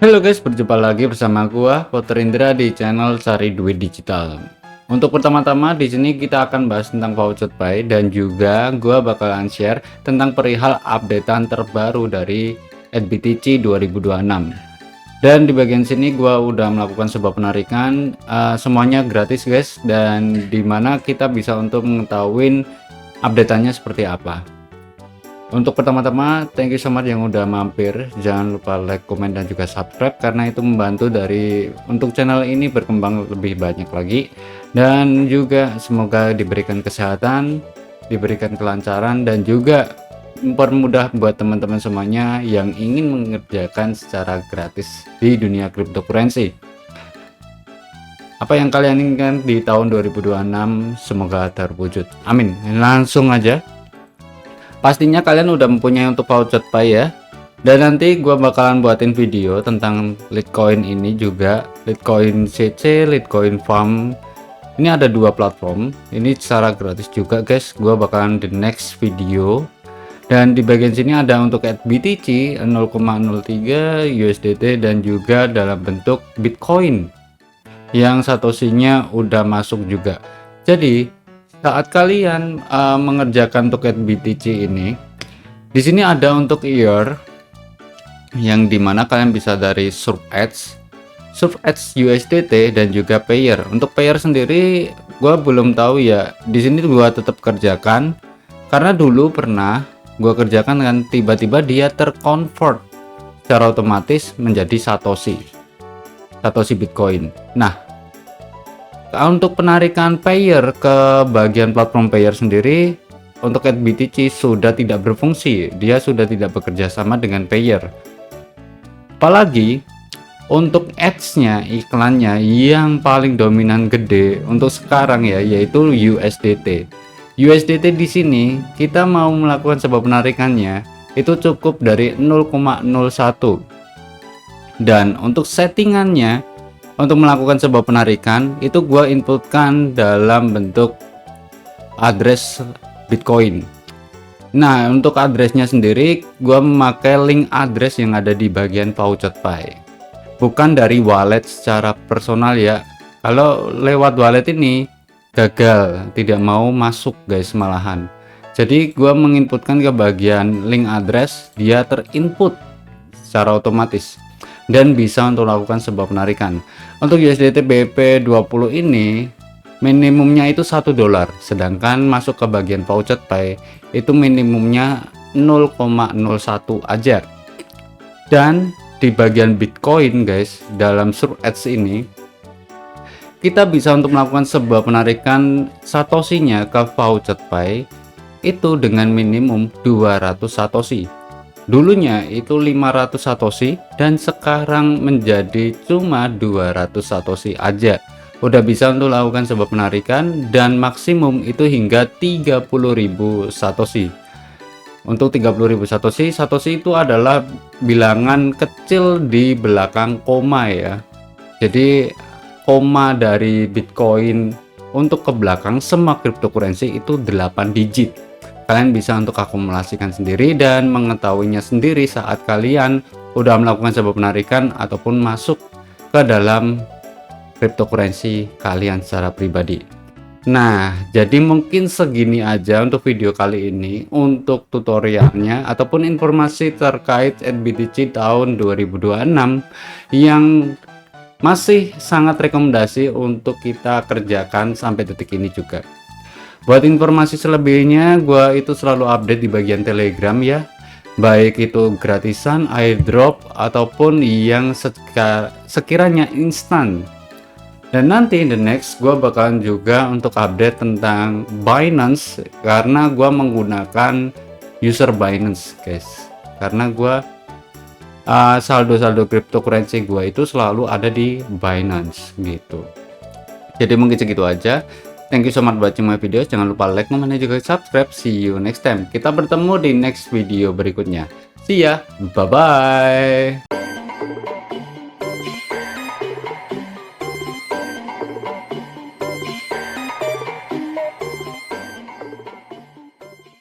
Halo guys, berjumpa lagi bersama gua Putra Indra di channel Cari Duit Digital. Untuk pertama-tama di sini kita akan bahas tentang voucher buy dan juga gua bakalan share tentang perihal updatean terbaru dari SBTC 2026. Dan di bagian sini gua udah melakukan sebuah penarikan, semuanya gratis guys, dan dimana kita bisa untuk mengetahui updateannya seperti apa. Untuk pertama-tama, thank you so much yang udah mampir. Jangan lupa like, komen, dan juga subscribe karena itu membantu untuk channel ini berkembang lebih banyak lagi. Dan juga semoga diberikan kesehatan, diberikan kelancaran, dan juga mempermudah buat teman-teman semuanya yang ingin mengerjakan secara gratis di dunia cryptocurrency. Apa yang kalian inginkan di tahun 2026 semoga terwujud. Amin. Langsung aja. Pastinya kalian udah mempunyai untuk voucher buy ya. Dan nanti gua bakalan buatin video tentang Litecoin ini juga, Litecoin CC, Litecoin Farm. Ini ada dua platform. Ini secara gratis juga guys. Gua bakalan di next video. Dan di bagian sini ada untuk BTC 0,03 USDT dan juga dalam bentuk Bitcoin yang satosinya udah masuk juga. Jadi saat kalian mengerjakan token BTC ini, di sini ada untuk year yang dimana kalian bisa dari Surf Edge USDT dan juga Payer. Untuk Payer sendiri, gua belum tahu ya. Di sini gua tetap kerjakan karena dulu pernah gua kerjakan kan tiba-tiba dia terconvert secara otomatis menjadi Satoshi Bitcoin. Nah, untuk penarikan Payer ke bagian platform Payer sendiri untuk BTC sudah tidak berfungsi, dia sudah tidak bekerja sama dengan Payer. Apalagi untuk ads-nya, iklannya yang paling dominan gede untuk sekarang ya, yaitu USDT. USDT di sini kita mau melakukan sebuah penarikannya itu cukup dari 0,01. Dan untuk settingannya untuk melakukan sebuah penarikan itu gua inputkan dalam bentuk address Bitcoin. Nah, untuk addressnya sendiri gua memakai link address yang ada di bagian voucher buy, bukan dari wallet secara personal ya. Kalau lewat wallet ini gagal, tidak mau masuk guys malahan. Jadi gua menginputkan ke bagian link address, dia terinput secara otomatis dan bisa untuk melakukan sebuah penarikan. Untuk USDT BP20 ini minimumnya itu $1, sedangkan masuk ke bagian voucher buy itu minimumnya 0,01 aja. Dan di bagian Bitcoin guys, dalam Surf Edge ini kita bisa untuk melakukan sebuah penarikan satoshinya ke voucher buy itu dengan minimum 200 satoshi. Dulunya itu 500 satoshi dan sekarang menjadi cuma 200 satoshi aja. Udah bisa untuk lakukan sebuah penarikan dan maksimum itu hingga 30.000 satoshi. Untuk 30.000 satoshi, satoshi itu adalah bilangan kecil di belakang koma ya. Jadi koma dari Bitcoin untuk ke belakang semua cryptocurrency itu 8 digit. Kalian bisa untuk akumulasikan sendiri dan mengetahuinya sendiri saat kalian udah melakukan sebuah penarikan ataupun masuk ke dalam cryptocurrency kalian secara pribadi. Nah, jadi mungkin segini aja untuk video kali ini untuk tutorialnya ataupun informasi terkait SBTC tahun 2026 yang masih sangat rekomendasi untuk kita kerjakan sampai detik ini juga. Buat informasi selebihnya, gua itu selalu update di bagian Telegram ya, baik itu gratisan, airdrop, ataupun yang sekiranya instan. Dan nanti the next gua bakalan juga untuk update tentang Binance karena gua menggunakan user Binance guys, karena gua saldo cryptocurrency gua itu selalu ada di Binance gitu. Jadi mungkin segitu aja. Thank you so much buat my video. Jangan lupa like, komen, dan juga subscribe. See you next time. Kita bertemu di next video berikutnya. See ya. Bye-bye.